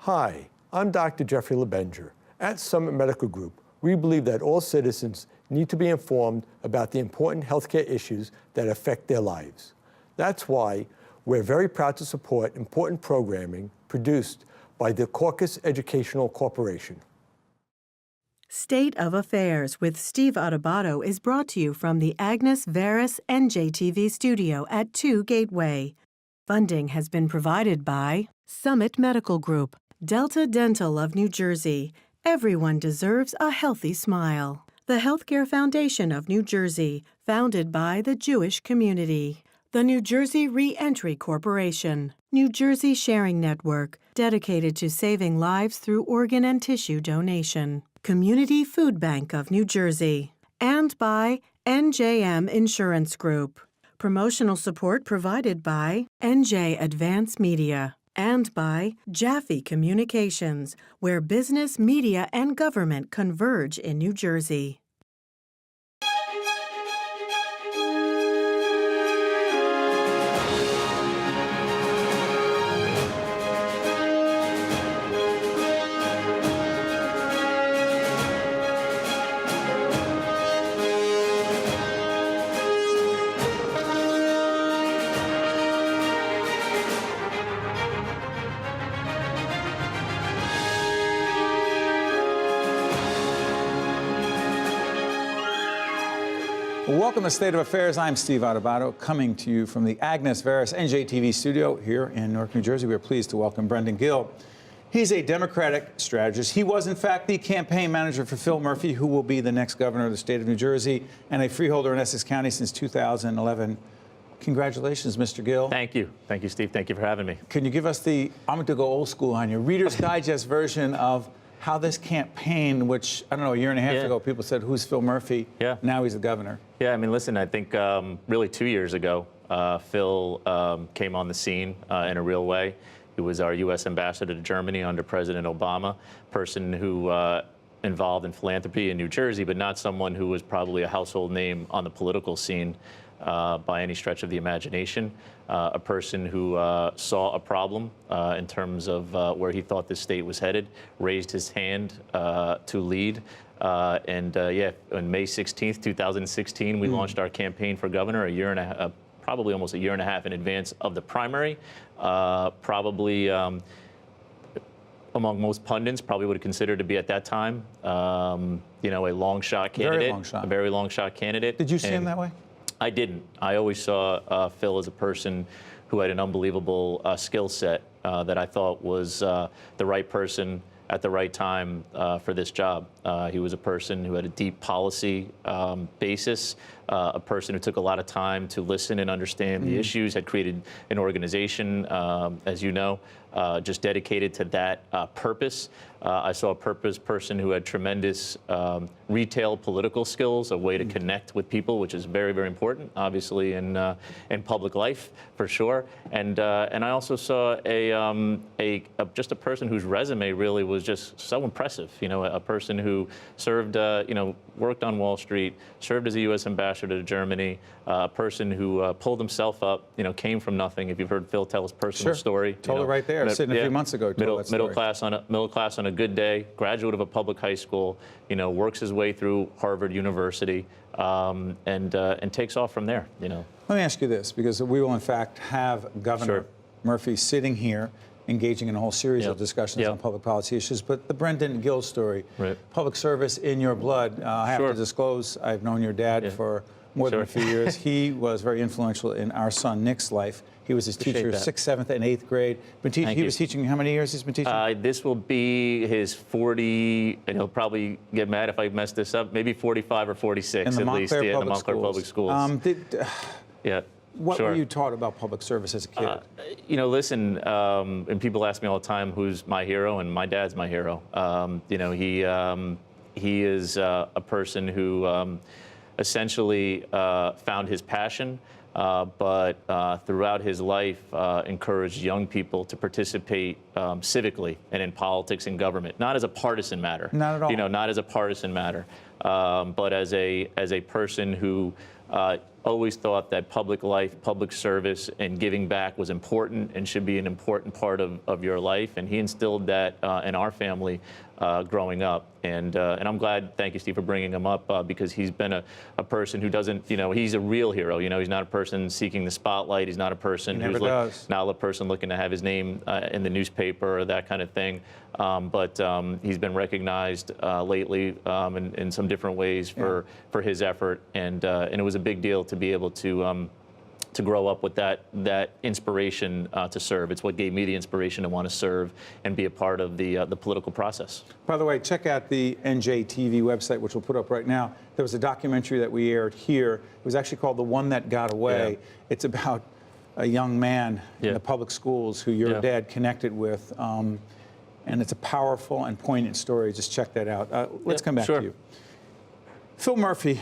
Hi, I'm Dr. Jeffrey LeBenger. At Summit Medical Group, we believe that all citizens need to be informed about the important healthcare issues that affect their lives. That's why we're very proud to support important programming produced by the Kirkos Educational Corporation. State of Affairs with Steve Adubato is brought to you from the Agnes Veris NJTV studio at 2 Gateway. Funding has been provided by Summit Medical Group, Delta Dental of New Jersey. Everyone deserves a healthy smile. The Healthcare Foundation of New Jersey, founded by the Jewish community. The New Jersey Re-Entry Corporation. New Jersey Sharing Network, dedicated to saving lives through organ and tissue donation. Community Food Bank of New Jersey. And by NJM Insurance Group. Promotional support provided by NJ Advance Media. And by Jaffe Communications, where business, media, and government converge in New Jersey. Welcome to State of Affairs. I'm Steve Adubato, coming to you from the Agnes Veris NJTV studio here in Newark, New Jersey. We're pleased to welcome Brendan Gill. He's a Democratic strategist. He was, in fact, the campaign manager for Phil Murphy, who will be the next governor of the state of New Jersey, and a freeholder in Essex County since 2011. Congratulations, Mr. Gill. Thank you. Thank you, Steve. Thank you for having me. Can you give us the, I'm going to go old school on you, Reader's Digest version of how this campaign, which, I don't know, a year and a half ago, people said, who's Phil Murphy? Yeah. Now he's the governor. Yeah, I mean, listen, I think really 2 years ago, Phil came on the scene in a real way. He was our U.S. ambassador to Germany under President Obama, person who involved in philanthropy in New Jersey, but not someone who was probably a household name on the political scene by any stretch of the imagination. A person who saw a problem in terms of where he thought this state was headed, raised his hand to lead. Yeah, on May 16th, 2016, we launched our campaign for governor a year and a probably almost a year and a half in advance of the primary. Probably among most pundits, probably would have considered to be at that time, you know, a long shot candidate. Very long shot. A very long shot candidate. Did you see him that way? I didn't. I always saw Phil as a person who had an unbelievable skill set that I thought was the right person at the right time for this job. He was a person who had a deep policy basis, a person who took a lot of time to listen and understand the issues, had created an organization, as you know, just dedicated to that purpose. I saw a person who had tremendous retail political skills, a way to connect with people, which is very, very important, obviously, in public life, for sure. And I also saw just a person whose resume really was just so impressive. You know, a person who served, you know, worked on Wall Street, served as a U.S. ambassador to Germany, a person who pulled himself up, you know, came from nothing. If you've heard Phil tell his personal story. Told it right there, sitting a few months ago. Middle class on a good day, graduate of a public high school, you know, works his way through Harvard University, and takes off from there, you know. Let me ask you this, because we will in fact have Governor Murphy sitting here engaging in a whole series of discussions on public policy issues, but the Brendan Gill story, public service in your blood, I have to disclose, I've known your dad for more than a few years. He was very influential in our son Nick's life. He was his teacher 6th, 7th, and 8th grade. He was teaching, how many years he's been teaching? This will be his 40, and he'll probably get mad if I mess this up, maybe 45 or 46 at least. In the Montclair Public Schools. What were you taught about public service as a kid? You know, listen, and people ask me all the time who's my hero, and my dad's my hero. You know, he is a person who essentially found his passion, but throughout his life encouraged young people to participate civically and in politics and government, not as a partisan matter. Not at all. You know, not as a partisan matter, but as a person who always thought that public life, public service, and giving back was important and should be an important part of your life. And he instilled that in our family growing up. And I'm glad, thank you, Steve, for bringing him up because he's been a person who doesn't, he's a real hero. He's not a person seeking the spotlight. He's not a person who's not a person looking to have his name in the newspaper or that kind of thing. But he's been recognized lately in some different ways for his effort. And it was a big deal to be able to grow up with that inspiration to serve. It's what gave me the inspiration to want to serve and be a part of the political process. By the way, check out the NJTV website, which we'll put up right now. There was a documentary that we aired here. It was actually called The One That Got Away. Yeah. It's about a young man in the public schools who your dad connected with. And it's a powerful and poignant story. Just check that out. Let's come back to you. Phil Murphy,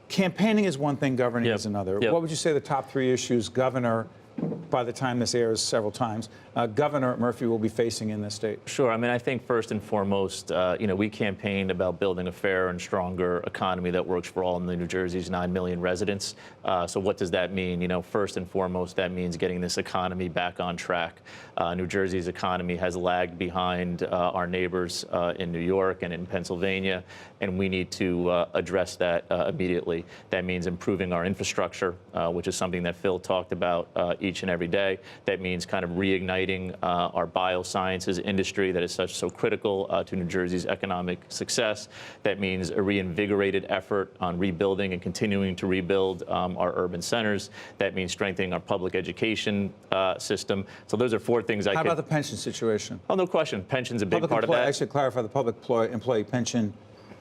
campaigning is one thing, governing is another. What would you say the top 3 issues Governor, by the time this airs several times, Governor Murphy will be facing in this state? Sure. I mean, I think first and foremost, we campaigned about building a fair and stronger economy that works for all in New Jersey's 9 million residents. So what does that mean? First and foremost, that means getting this economy back on track. New Jersey's economy has lagged behind our neighbors in New York and in Pennsylvania, and we need to address that immediately. That means improving our infrastructure, which is something that Phil talked about each and every day. That means kind of reigniting our biosciences industry that is so critical to New Jersey's economic success. That means a reinvigorated effort on rebuilding and continuing to rebuild our urban centers. That means strengthening our public education system. So those are 4 things How about the pension situation? Oh, no question. Pension's a big part of that. I should clarify the public employee pension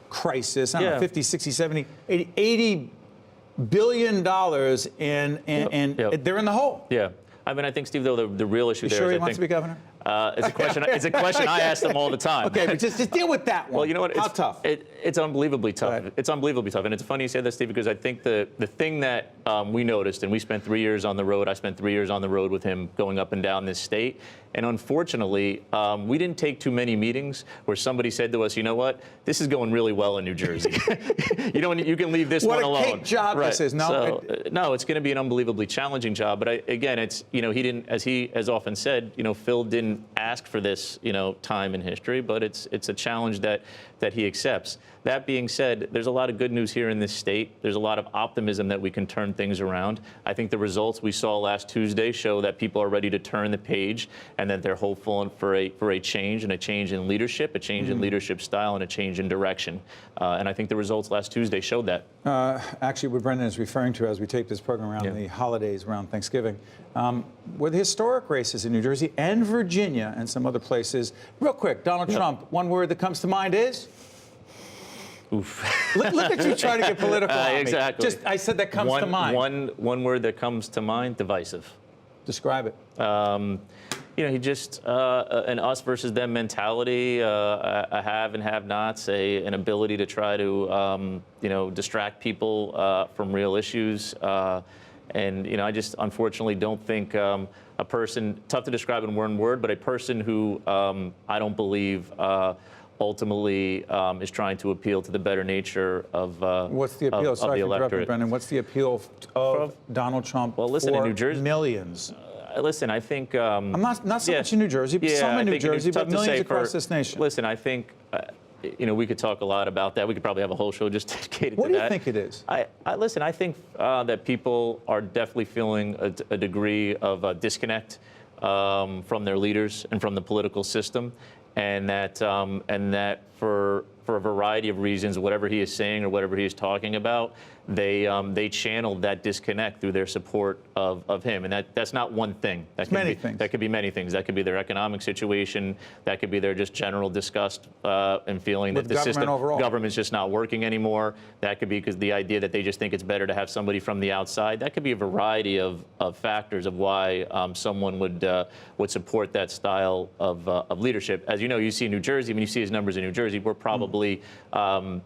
crisis. I don't know, 50, 60, 70, 80 billion dollars and they're in the hole. Yeah. I mean, I think, Steve, though, the real issue you there sure is he wants to be governor? It's a question I ask them all the time. Okay, but just deal with that one. Well, you know what? How tough? It's unbelievably tough. It's unbelievably tough. And it's funny you say that, Steve, because I think the thing that we noticed, and we spent 3 years on the road, I spent 3 years on the road with him going up and down this state. And unfortunately, we didn't take too many meetings where somebody said to us, you know what, this is going really well in New Jersey. You can leave this one alone. What a cake job this is. No, no, it's going to be an unbelievably challenging job. But again, it's, he didn't, as he has often said, Phil didn't ask for this, time in history, but it's a challenge that he accepts. That being said, there's a lot of good news here in this state. There's a lot of optimism that we can turn things around. I think the results we saw last Tuesday show that people are ready to turn the page and that they're hopeful for a change, and a change in leadership, a change in leadership style, and a change in direction. And I think the results last Tuesday showed that. Actually, what Brendan is referring to as we take this program around the holidays, around Thanksgiving, were the historic races in New Jersey and Virginia and some other places. Real quick, Donald Trump, one word that comes to mind is? Oof. Look at you trying to get political on me. Exactly. Just, I said that comes to mind. One word that comes to mind, divisive. Describe it. He just an us versus them mentality, a have and have-nots, an ability to try to distract people from real issues, and I just unfortunately don't think a person, tough to describe in one word, but a person who I don't believe ultimately is trying to appeal to the better nature of what's the appeal? Sorry of the electorate. Brendan. What's the appeal of Donald Trump? Well, listen, in New Jersey, millions. Listen, I think I'm not so much in New Jersey, but some in New Jersey, but millions across this nation. Listen, I think we could talk a lot about that. We could probably have a whole show just dedicated to that. What do you think it is? Listen, I think that people are definitely feeling a degree of disconnect from their leaders and from the political system, and that for a variety of reasons, whatever he is saying or whatever he is talking about, they channeled that disconnect through their support of him, and that's not one thing. That could be many things. That could be their economic situation. That could be their just general disgust and feeling that the government's just not working anymore. That could be because the idea that they just think it's better to have somebody from the outside. That could be a variety of factors of why someone would support that style of leadership. As you know, you see New Jersey. When you see his numbers in New Jersey, we're probably a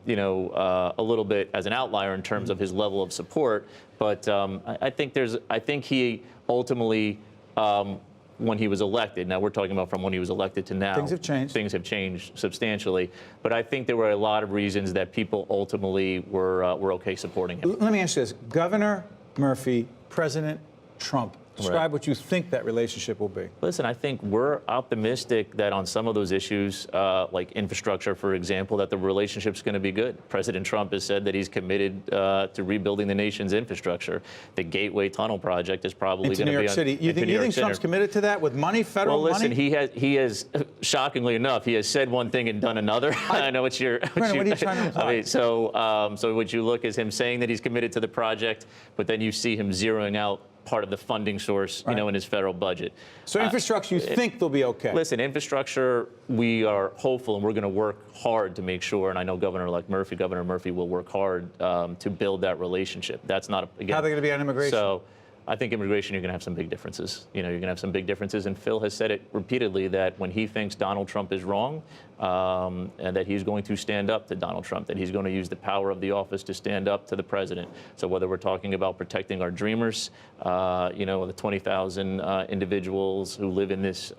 little bit as an outlier in terms of his level of support, but I think he ultimately, when he was elected, now we're talking about from when he was elected to now. Things have changed. Things have changed substantially, but I think there were a lot of reasons that people ultimately were okay supporting him. Let me ask you this. Governor Murphy, President Trump. Describe what you think that relationship will be. Listen, I think we're optimistic that on some of those issues, like infrastructure, for example, that the relationship's going to be good. President Trump has said that he's committed to rebuilding the nation's infrastructure. The Gateway Tunnel project is probably going to be New York City. You think Trump's committed to that with money, federal money? Well, listen, he has, shockingly enough, he has said one thing and done another. I know what you're. Brandon, what are you trying to imply? I mean, so what you look is him saying that he's committed to the project, but then you see him zeroing out part of the funding source, you know, in his federal budget. So infrastructure, you think they'll be okay? Listen, infrastructure, we are hopeful, and we're going to work hard to make sure, and I know Governor Murphy will work hard to build that relationship. That's not, again. How are they going to be on immigration? So I think immigration, you're going to have some big differences. You know, you're going to have some big differences, and Phil has said it repeatedly that when he thinks Donald Trump is wrong, and that he's going to stand up to Donald Trump, that he's going to use the power of the office to stand up to the president. So whether we're talking about protecting our dreamers, you know, the 20,000 individuals who live in this,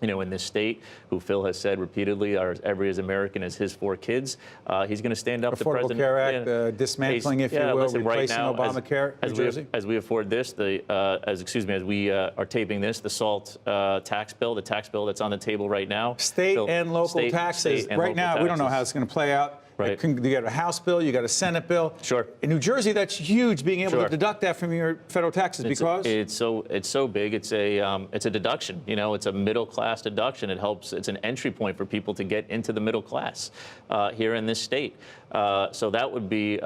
you know, in this state, who Phil has said repeatedly are every as American as his 4 kids, he's going to stand up to President. Affordable Care Act, dismantling, if you will, listen, replacing right now, Obamacare, New Jersey. As we afford this, as we are taping this, the SALT tax bill, the tax bill that's on the table right now. State and local taxes. Right now, we don't know how it's going to play out. Right. You got a House bill, you got a Senate bill. Sure. In New Jersey, that's huge, being able to deduct that from your federal taxes because it's so big. It's a deduction. You know, it's a middle class deduction. It helps. It's an entry point for people to get into the middle class here in this state. So that would be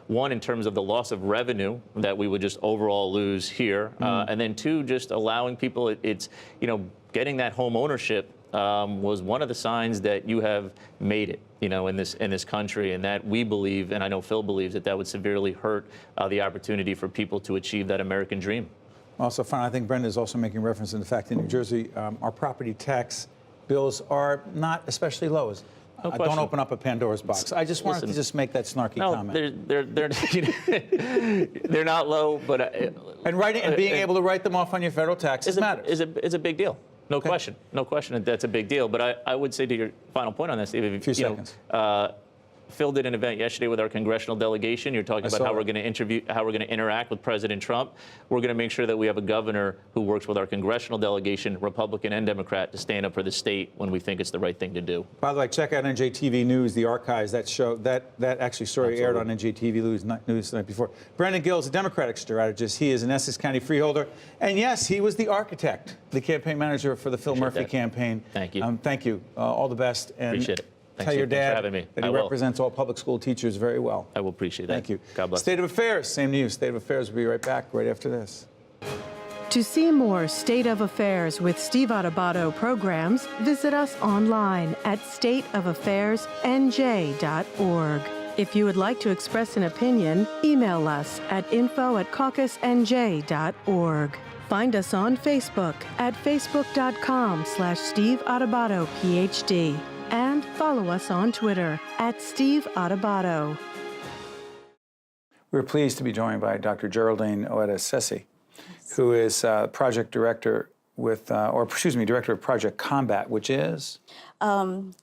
one, in terms of the loss of revenue that we would just overall lose here, and then 2, just allowing people. It's you know, getting that home ownership. Was one of the signs that you have made it, you know, in this country, and that we believe, and I know Phil believes, that would severely hurt the opportunity for people to achieve that American dream. Also, I think Brenda is also making reference to the fact that in New Jersey, our property tax bills are not especially low. Don't open up a Pandora's box. I just wanted to just make that snarky comment. They're not low, but and being able to write them off on your federal taxes matters. Is a big deal. No question. No question that that's a big deal. But I would say, to your final point on this, Steve, a few seconds. Phil did an event yesterday with our congressional delegation. You're talking about how we're going to interact with President Trump. We're going to make sure that we have a governor who works with our congressional delegation, Republican and Democrat, to stand up for the state when we think it's the right thing to do. By the way, check out NJTV News, the archives. That show, that actually story aired on NJTV News the night before. Brandon Gill is a Democratic strategist. He is an Essex County Freeholder. And yes, he was the architect, the campaign manager for the Phil Murphy campaign. Thank you. Thank you. All the best. And appreciate it. Tell your dad that he represents all public school teachers very well. I will appreciate that. Thank you. God bless. State of Affairs, same to you. State of Affairs will be right back right after this. To see more State of Affairs with Steve Adubato programs, visit us online at stateofaffairsnj.org. If you would like to express an opinion, email us at info@caucusnj.org. Find us on Facebook at facebook.com/Steve Adubato, PhD. And follow us on Twitter at Steve Adubato. We're pleased to be joined by Dr. Geraldine Oades-Sese, who is project director with, director of Project C.O.M.B.A.T, which is?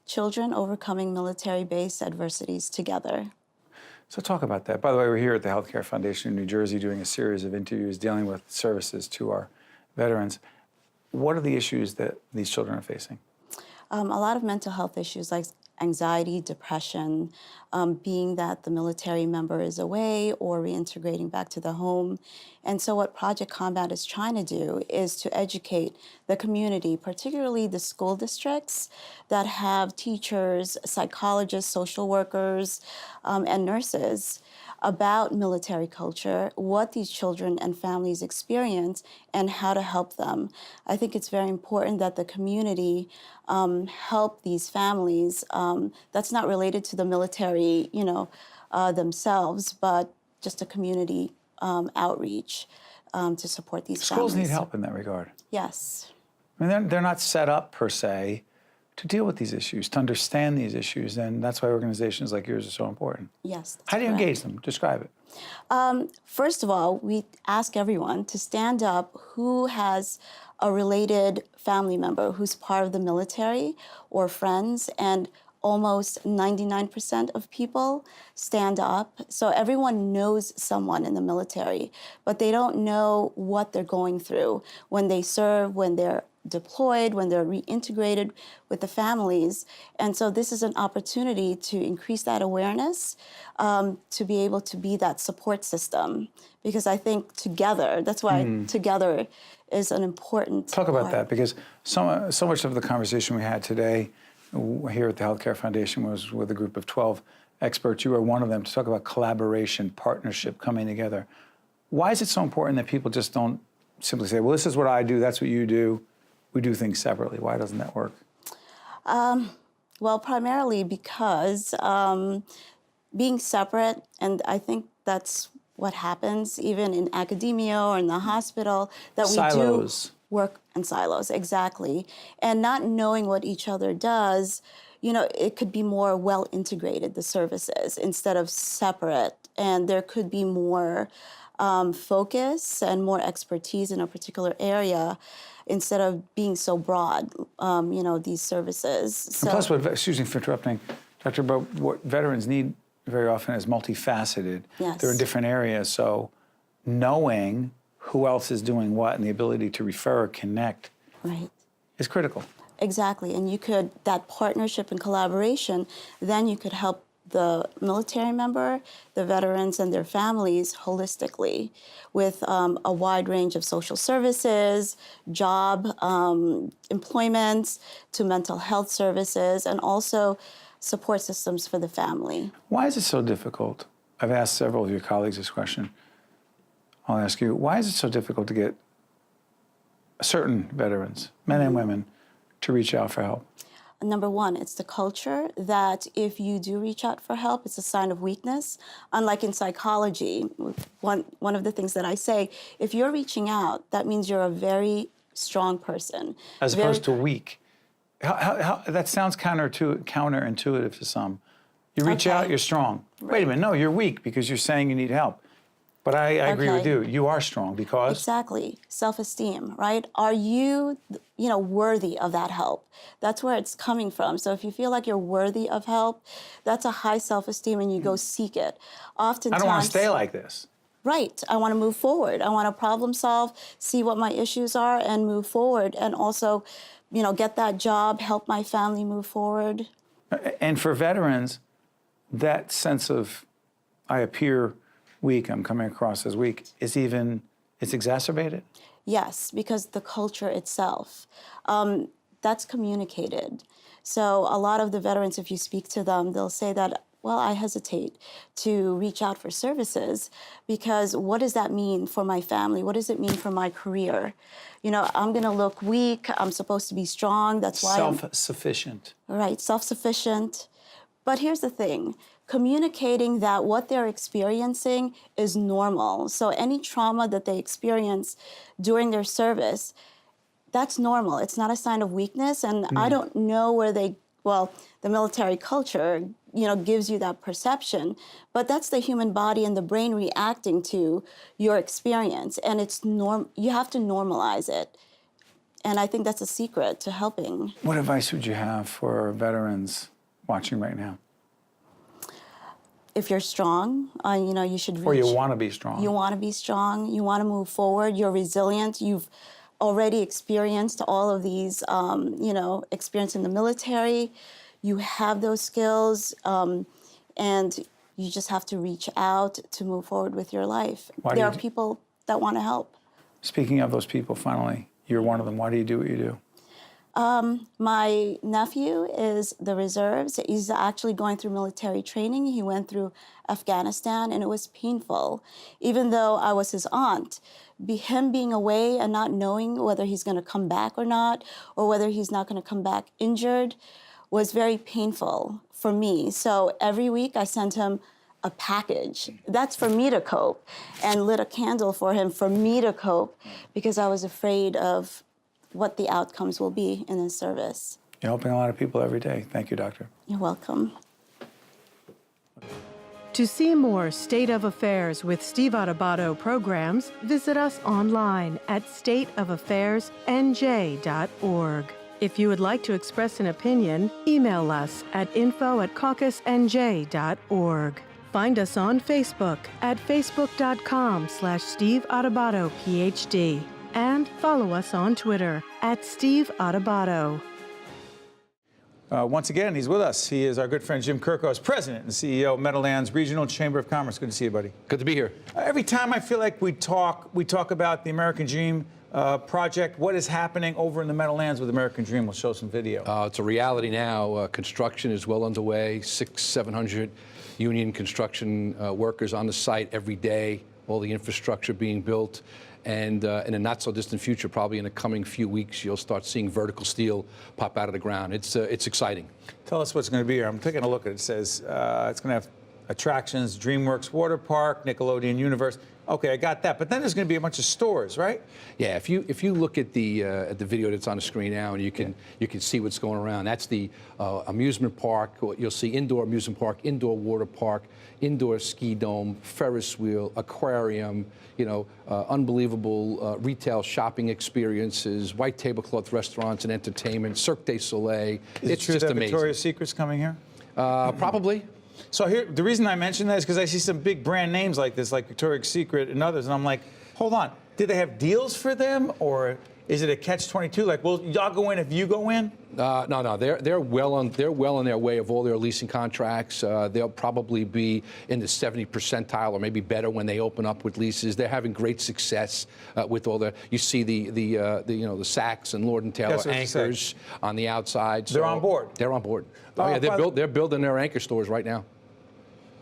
Children Overcoming Military-Based Adversities Together. So talk about that. By the way, we're here at the Healthcare Foundation in New Jersey doing a series of interviews dealing with services to our veterans. What are the issues that these children are facing? A lot of mental health issues like anxiety, depression, being that the military member is away or reintegrating back to the home. And so what Project C.O.M.B.A.T is trying to do is to educate the community, particularly the school districts that have teachers, psychologists, social workers, and nurses about military culture, what these children and families experience, and how to help them. I think it's very important that the community help these families. That's not related to the military, themselves, but just a community outreach to support these families. Schools need help in that regard. Yes. I mean, they're not set up per se to deal with these issues, to understand these issues, and that's why organizations like yours are so important. Yes. How do you engage them? Describe it. First of all, we ask everyone to stand up who has a related family member who's part of the military or friends, and almost 99% of people stand up. So everyone knows someone in the military, but they don't know what they're going through when they serve, when they're deployed, when they're reintegrated with the families. And so this is an opportunity to increase that awareness, to be able to be that support system. Because I think together, that's why together is an important Talk about part. that, because so much of the conversation we had today here at the Healthcare Foundation was with a group of 12 experts. You were one of them, to talk about collaboration, partnership, coming together. Why is it so important that people just don't simply say, well, this is what I do, that's what you do, we do things separately? Why doesn't that work? Well, primarily because being separate, and I think that's what happens even in academia or in the hospital, that we Silos. do work in silos, exactly. And not knowing what each other does, you know, it could be more well integrated, the services, instead of separate. And there could be more focus and more expertise in a particular area instead of being so broad, you know, these services. So, And plus, excuse me for interrupting, Doctor, but what veterans need very often is multifaceted. Yes. They're in different areas, so knowing who else is doing what and the ability to refer or connect right. is critical. Exactly, and you could, that partnership and collaboration, then you could help the military member, the veterans and their families holistically with a wide range of social services, job, employment, to mental health services, and also support systems for the family. Why is it so difficult? I've asked several of your colleagues this question. I'll ask you, why is it so difficult to get certain veterans, men and women, to reach out for help? Number one, it's the culture that if you do reach out for help, it's a sign of weakness. Unlike in psychology, one of the things that I say, if you're reaching out, that means you're a very strong person. As opposed to weak. How, that sounds counterintuitive to some. You reach out, you're strong. Right. Wait a minute, no, you're weak because you're saying you need help. But I agree with you. You are strong because? Exactly. Self-esteem, right? Are you, you know, worthy of that help? That's where it's coming from. So if you feel like you're worthy of help, that's a high self-esteem and you go seek it. Oftentimes, I don't want to stay like this. Right. I want to move forward. I want to problem solve, see what my issues are, and move forward. And also, you know, get that job, help my family move forward. And for veterans, that sense of, I appear weak, I'm coming across as weak, it's exacerbated? Yes, because the culture itself, that's communicated. So a lot of the veterans, if you speak to them, they'll say that, well, I hesitate to reach out for services because what does that mean for my family? What does it mean for my career? You know, I'm going to look weak. I'm supposed to be strong. That's why self-sufficient. Right, self-sufficient. But here's the thing. Communicating that what they're experiencing is normal. So any trauma that they experience during their service, that's normal. It's not a sign of weakness. And I don't know where the military culture, you know, gives you that perception, but that's the human body and the brain reacting to your experience. And you have to normalize it. And I think that's a secret to helping. What advice would you have for veterans watching right now? If you're strong, you know, you should reach. Or you want to be strong. You want to be strong. You want to move forward. You're resilient. You've already experienced all of these, you know, experience in the military. You have those skills, and you just have to reach out to move forward with your life. There are people that want to help. Speaking of those people, finally, you're one of them. Why do you do what you do? My nephew is the reserves. He's actually going through military training. He went through Afghanistan, and it was painful. Even though I was his aunt, him being away and not knowing whether he's going to come back or not, or whether he's not going to come back injured, was very painful for me. So every week I sent him a package. That's for me to cope, and lit a candle for him for me to cope, because I was afraid of what the outcomes will be in his service. You're helping a lot of people every day. Thank you, Doctor. You're welcome. To see more State of Affairs with Steve Adubato programs, visit us online at stateofaffairsnj.org. If you would like to express an opinion, email us at info@caucusnj.org. Find us on Facebook at facebook.com/Steve Adubato, PhD. And follow us on Twitter at Steve Adubato. Once again, he's with us. He is our good friend Jim Kirkos, President and CEO of Meadowlands Regional Chamber of Commerce. Good to see you, buddy. Good to be here. Every time I feel like we talk about the American Dream project. What is happening over in the Meadowlands with American Dream? We'll show some video. It's a reality now. Construction is well underway. 600-700 union construction workers on the site every day. All the infrastructure being built. And in a not-so-distant future, probably in the coming few weeks, you'll start seeing vertical steel pop out of the ground. It's exciting. Tell us what's going to be here. I'm taking a look at it. It says it's going to have attractions, DreamWorks Water Park, Nickelodeon Universe. Okay, I got that. But then there's going to be a bunch of stores, right? Yeah. If you look at the video that's on the screen now, and you can see what's going around. That's the amusement park. You'll see indoor amusement park, indoor water park, indoor ski dome, Ferris wheel, aquarium. Unbelievable retail shopping experiences, white tablecloth restaurants and entertainment, Cirque du Soleil. It's true just that amazing. Victoria's Secret's coming here? Probably. So here, the reason I mention that is because I see some big brand names like this, like Victoria's Secret and others, and I'm like, hold on, did they have deals for them, or is it a catch-22? Like, well, y'all go in if you go in? No. They're well on their way of all their leasing contracts. They'll probably be in the 70th percentile or maybe better when they open up with leases. They're having great success with all the. You see the Saks and Lord and Taylor anchors on the outside. So they're on board. They're on board. Oh yeah, they're building their anchor stores right now.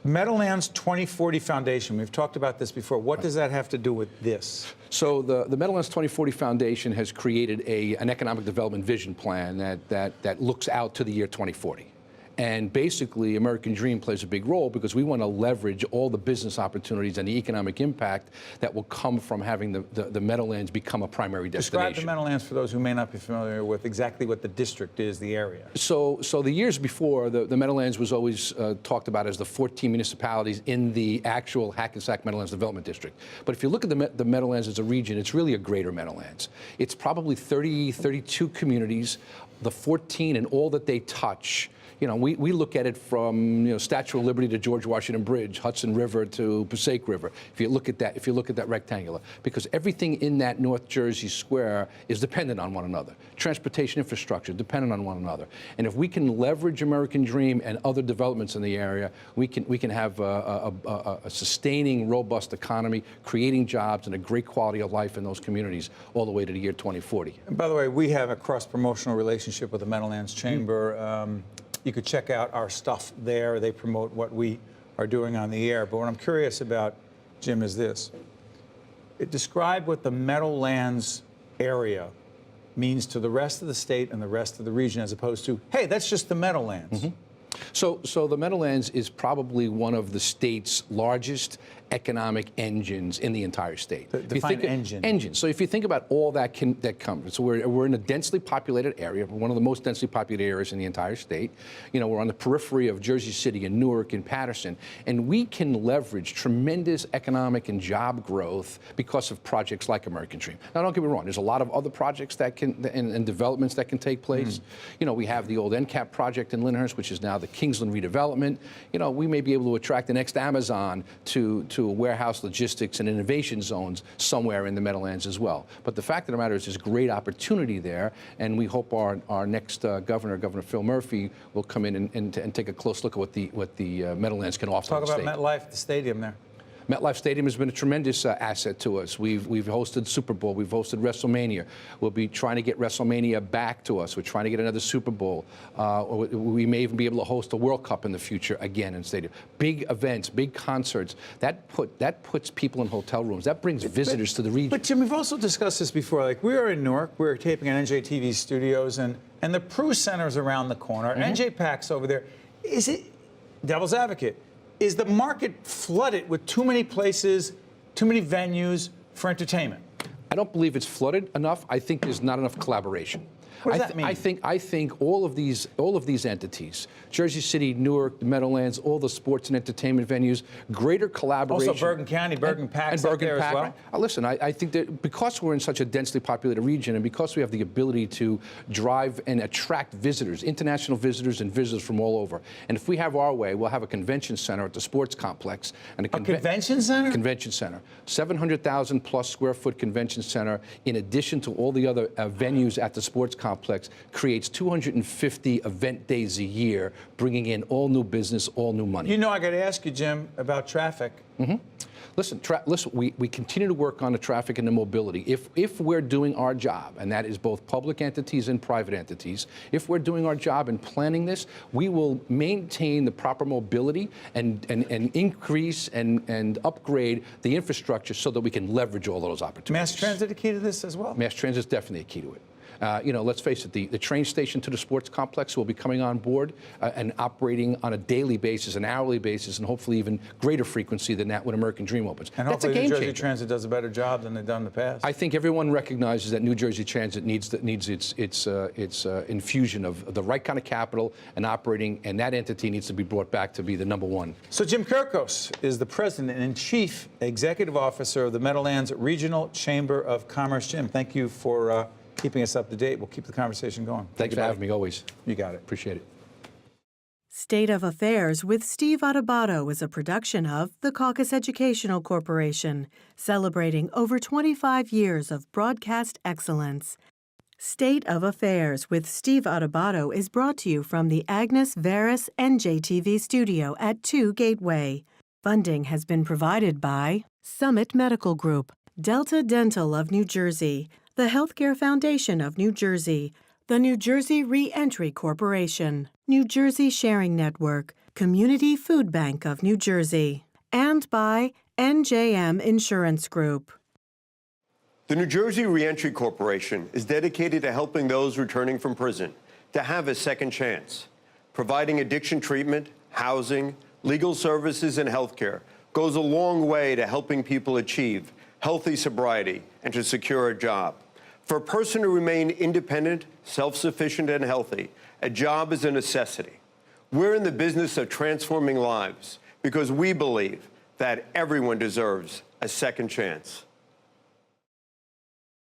Meadowlands 2040 Foundation. We've talked about this before. What does that have to do with this? So the Meadowlands 2040 Foundation has created an economic development vision plan that looks out to the year 2040. And basically, American Dream plays a big role because we want to leverage all the business opportunities and the economic impact that will come from having the Meadowlands become a primary destination. Describe the Meadowlands for those who may not be familiar with exactly what the district is, the area. So the years before, the Meadowlands was always talked about as the 14 municipalities in the actual Hackensack Meadowlands Development District. But if you look at the Meadowlands as a region, it's really a greater Meadowlands. It's probably 32 communities, the 14 and all that they touch. We look at it from Statue of Liberty to George Washington Bridge, Hudson River to Passaic River. If you look at that rectangular, because everything in that North Jersey square is dependent on one another. Transportation infrastructure dependent on one another. And if we can leverage American Dream and other developments in the area, we can have a sustaining, robust economy, creating jobs and a great quality of life in those communities all the way to the year 2040. And by the way, we have a cross-promotional relationship with the Meadowlands Chamber. You could check out our stuff there. They promote what we are doing on the air. But what I'm curious about, Jim, is this. Describe what the Meadowlands area means to the rest of the state and the rest of the region, as opposed to, hey, that's just the Meadowlands. So the Meadowlands is probably one of the state's largest economic engines in the entire state. Define engine. Engine. So if you think about all that comes, so we're in a densely populated area, one of the most densely populated areas in the entire state. We're on the periphery of Jersey City and Newark and Patterson, and we can leverage tremendous economic and job growth because of projects like American Dream. Now, don't get me wrong. There's a lot of other projects that and developments that can take place. We have the old NCAP project in Lyndhurst, which is now the Kingsland redevelopment. We may be able to attract the next Amazon to warehouse logistics and innovation zones somewhere in the Meadowlands as well. But the fact of the matter is there's great opportunity there, and we hope our next governor, Governor Phil Murphy, will come in and take a close look at what the Meadowlands can offer. Talk about MetLife, the stadium there. MetLife Stadium has been a tremendous asset to us. We've hosted Super Bowl. We've hosted WrestleMania. We'll be trying to get WrestleMania back to us. We're trying to get another Super Bowl. We may even be able to host a World Cup in the future again in the stadium. Big events, big concerts. That puts people in hotel rooms. That brings visitors to the region. But Jim, we've also discussed this before. Like, we are in Newark. We're taping at NJTV Studios, and the Prue Center's around the corner. NJPAC's over there. Is it, devil's advocate, is the market flooded with too many places, too many venues for entertainment? I don't believe it's flooded enough. I think there's not enough collaboration. What does that mean? I think all of these entities, Jersey City, Newark, the Meadowlands, all the sports and entertainment venues, greater collaboration. Also Bergen County, Bergen-Pac's up there as well. Listen, I think that because we're in such a densely populated region and because we have the ability to drive and attract visitors, international visitors and visitors from all over, and if we have our way, we'll have a convention center at the sports complex. And a convention center? Convention center. 700,000 plus square foot convention center, in addition to all the other venues at the sports complex, creates 250 event days a year, bringing in all new business, all new money. You know, I got to ask you, Jim, about traffic. Mm-hmm. Listen, we continue to work on the traffic and the mobility. If we're doing our job, and that is both public entities and private entities, if we're doing our job in planning this, we will maintain the proper mobility and increase and upgrade the infrastructure so that we can leverage all of those opportunities. Mass transit a key to this as well? Mass transit is definitely a key to it. You know, let's face it, the train station to the sports complex will be coming on board and operating on a daily basis, an hourly basis, and hopefully even greater frequency than that when American Dream opens. And that's a hopefully game New Jersey changer. Transit does a better job than they've done in the past. I think everyone recognizes that New Jersey Transit needs its infusion of the right kind of capital and operating, and that entity needs to be brought back to be the #1. So Jim Kirkos is the President and Chief Executive Officer of the Meadowlands Regional Chamber of Commerce. Jim, thank you for keeping us up to date. We'll keep the conversation going. Thanks for having me, always. You got it. Appreciate it. State of Affairs with Steve Adubato is a production of the Caucus Educational Corporation, celebrating over 25 years of broadcast excellence. State of Affairs with Steve Adubato is brought to you from the Agnes Veris and JTV studio at 2 Gateway. Funding has been provided by Summit Medical Group, Delta Dental of New Jersey, the Healthcare Foundation of New Jersey, the New Jersey Re-Entry Corporation, New Jersey Sharing Network, Community Food Bank of New Jersey, and by NJM Insurance Group. The New Jersey Re-Entry Corporation is dedicated to helping those returning from prison to have a second chance. Providing addiction treatment, housing, legal services, and health care goes a long way to helping people achieve healthy sobriety and to secure a job. For a person to remain independent, self-sufficient, and healthy, a job is a necessity. We're in the business of transforming lives because we believe that everyone deserves a second chance.